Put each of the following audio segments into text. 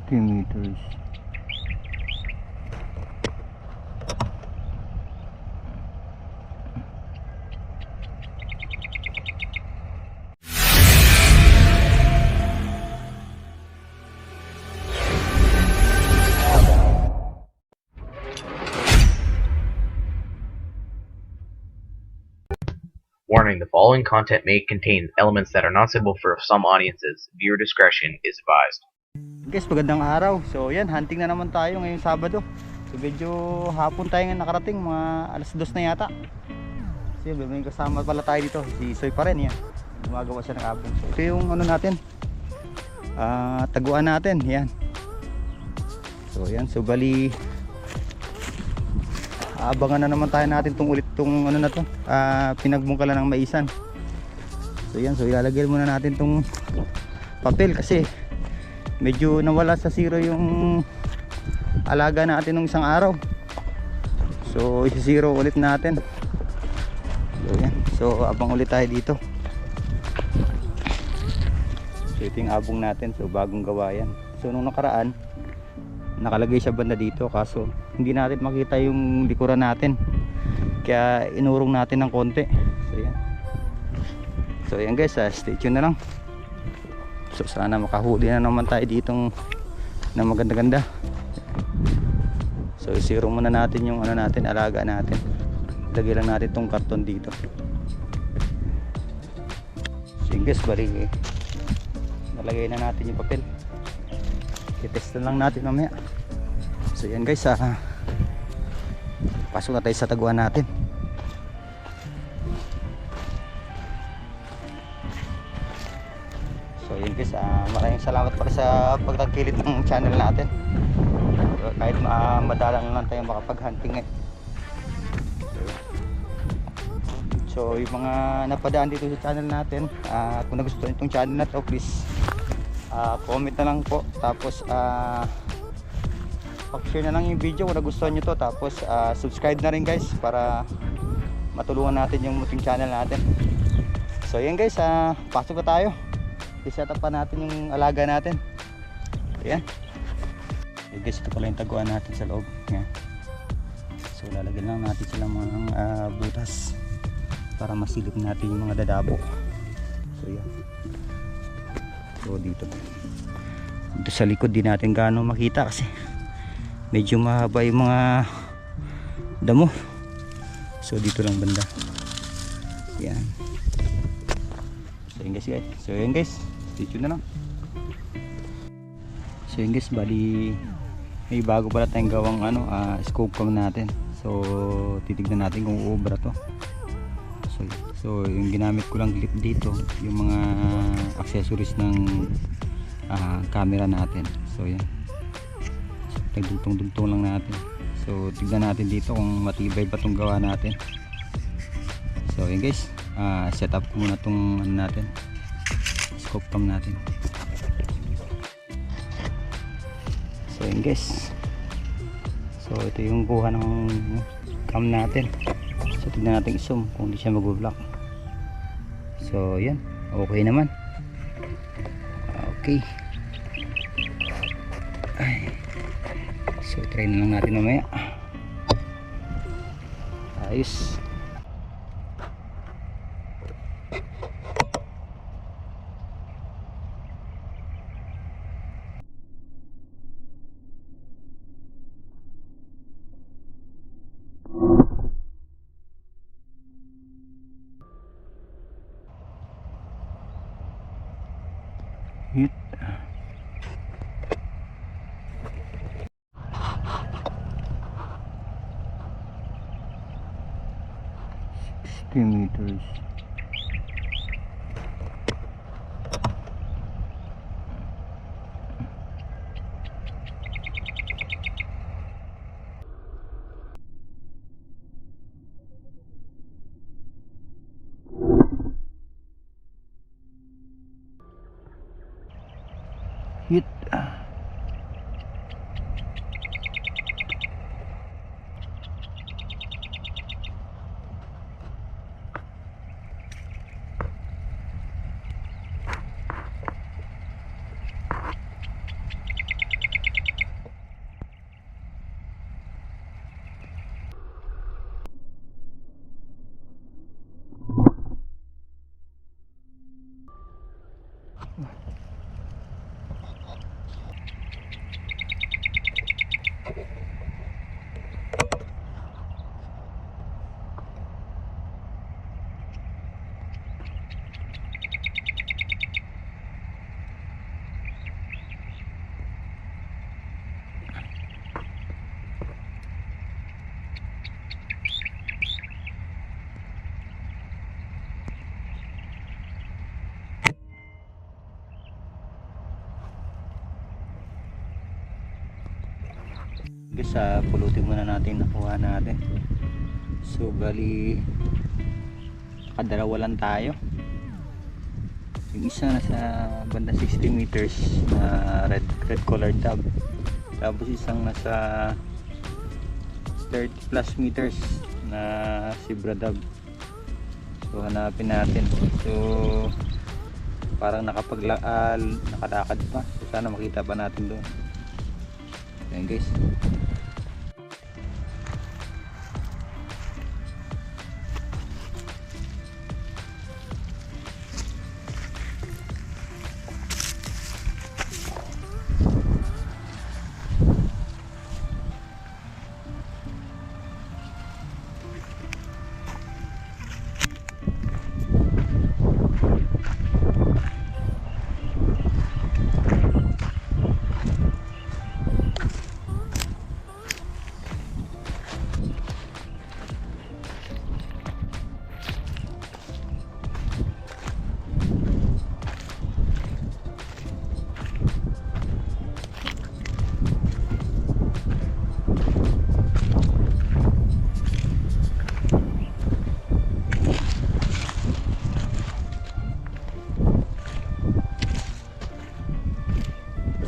Meters. Warning: the following content may contain elements that are not suitable for some audiences. Viewer discretion is advised. Guys, magandang araw. So yan, hunting na naman tayo ngayong Sabado. So medyo hapon tayo nga nakarating, mga alas 2 na yata. Kasi may kasama pala tayo dito, si Soy pa rin yan. Gumagawa siya ng abong. So ito yung ano natin, taguan natin, yan. So yan, so bali abangan na naman tayo natin tong ulit tong ano na to, pinagbungkalan ng maisan. So yan, so ilalagay muna natin tong papel kasi medyo nawala sa zero yung alaga natin nung isang araw. So isi-zero ulit natin. So yan, so abang ulit tayo dito. So ito yung abong natin, so bagong gawa yan. So nung nakaraan nakalagay siya banda dito, kaso hindi natin makita yung likuran natin, kaya inurong natin ng konti. So yan guys, stay tuned na lang. So sana makahuli na naman tayo ditong na maganda-ganda. So isiro muna natin yung ano natin, alaga natin. Lagay lang natin tong karton dito. So yan guys, bali nalagay na natin yung papel. I-test lang natin mamaya. So yan guys, pasok na tayo sa taguan natin. So yun guys, maraming salamat pala sa pagtagkilit ng channel natin. So, kahit madalang lang tayo makapag-hunting So yung mga napadaan dito sa channel natin, kung nagustuhan itong channel na to, please comment na lang po. Tapos pag-share na lang yung video kung nagustuhan nyo to. Tapos subscribe na rin guys para matulungan natin yung muting channel natin. So yan guys, pasok na tayo. I-set up pa natin yung alaga natin. Ayan. Okay guys, ito pala yung taguan natin sa loob. Ayan. So lalagyan lang natin silang mga butas para masilip natin yung mga dadabo. So yan. So dito sa likod din natin gaano makita kasi medyo mahaba yung mga damo. So dito lang banda. Yan. So yun guys, stay tuned na lang. So yun guys, bali may bago pala tayong gawang scope cam natin. So titignan natin kung uubra to. So yung ginamit ko lang clip dito, yung mga accessories ng camera natin. So yan, so, nagdugtong-dugtong lang natin. So tignan natin dito kung matibay ba itong gawa natin. So yan guys, set up ko muna itong natin, scope cam natin. So yan guys, so ito yung kuha ng cam natin. So tignan natin i-zoom kung hindi siya mag-block. So yan, okay naman. Okay. So try na lang natin mamaya. Ayos. Hit. Meters. Hit. guys, pulutin muna natin nakuha natin. So bali nakadalawa lang tayo. Yung isa nasa banda 60 meters na red colored dab, tapos isang nasa 30 plus meters na zebra dab. So hanapin natin. So parang nakalakad pa, so sana makita pa natin doon. Ayan guys.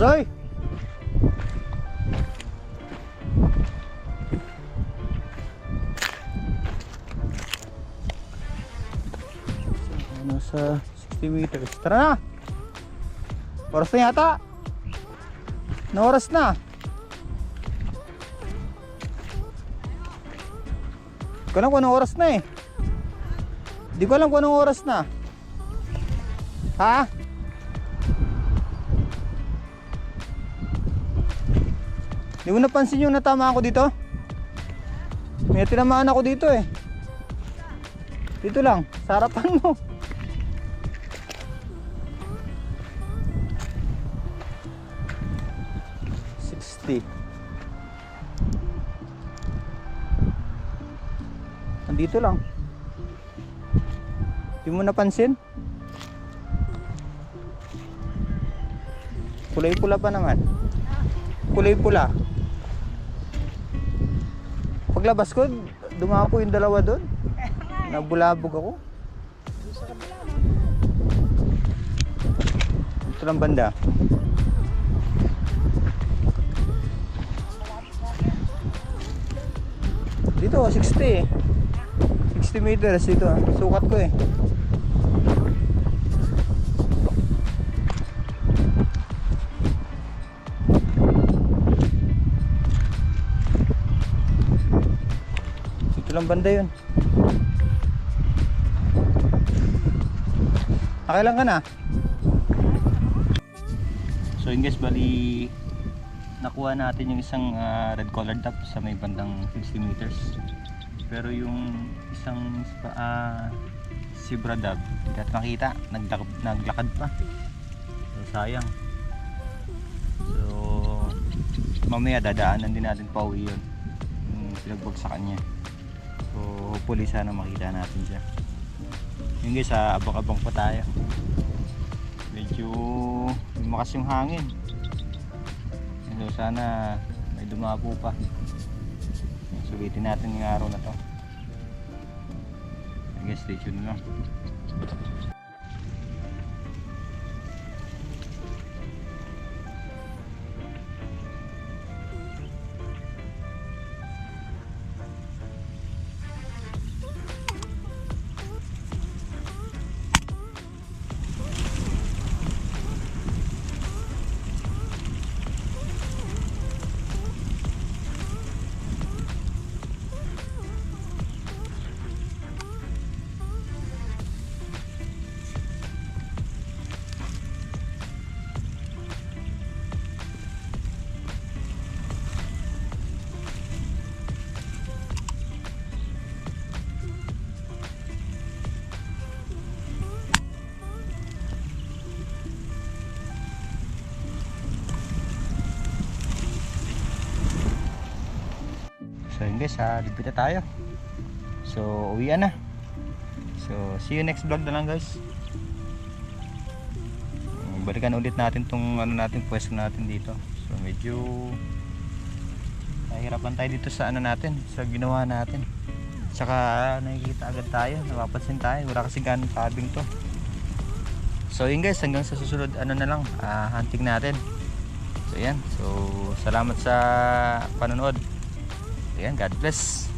Zoy! Nasa 60 meters. Tara na! Oras na yata. Na oras na. Hindi ko alam kung anong oras na eh. Hindi ko alam kung anong oras na. Ha? Hindi mo napansin yung natama ako dito? May tinamaan ako dito eh. Dito lang, sa harapan mo. Nandito lang. Hindi mo napansin? Kulay pula pa naman. Kulay pula. Paglabas ko, dumapo yung dalawa doon. Nabulabog ako. Ito lang banda. Dito 60 meters dito. Sukat ko eh. Ito lang banda yun. Nakailan ka na? So yun guys, bali nakuha natin yung isang red colored duck sa may bandang 60 meters. Pero yung isang zebra dab, hindi natin makita, naglakad pa. So sayang. So mamaya dadaanan din natin pa uwi yun, yung pinagbagsakan niya. So hopefully sana makita natin siya. Yun guys, abang-abang pa tayo. Medyo lumakas yung hangin. So sana may dumapo pa. Sulitin natin yung araw na to. I guess stay tuned lang. So yun guys, ligpit na tayo. So uwian na. So see you next vlog na lang guys. Balikan ulit natin tong ano natin, pwesto natin dito. So medyo nahihirapan tayo dito sa ano natin, sa ginawa natin. Tsaka nakikita agad tayo, napapansin tayo, wala kasi ganong tabing to. So yun guys, hanggang sa susunod ano na lang, hunting natin. So yan, so salamat sa panonood. Ayan, God bless.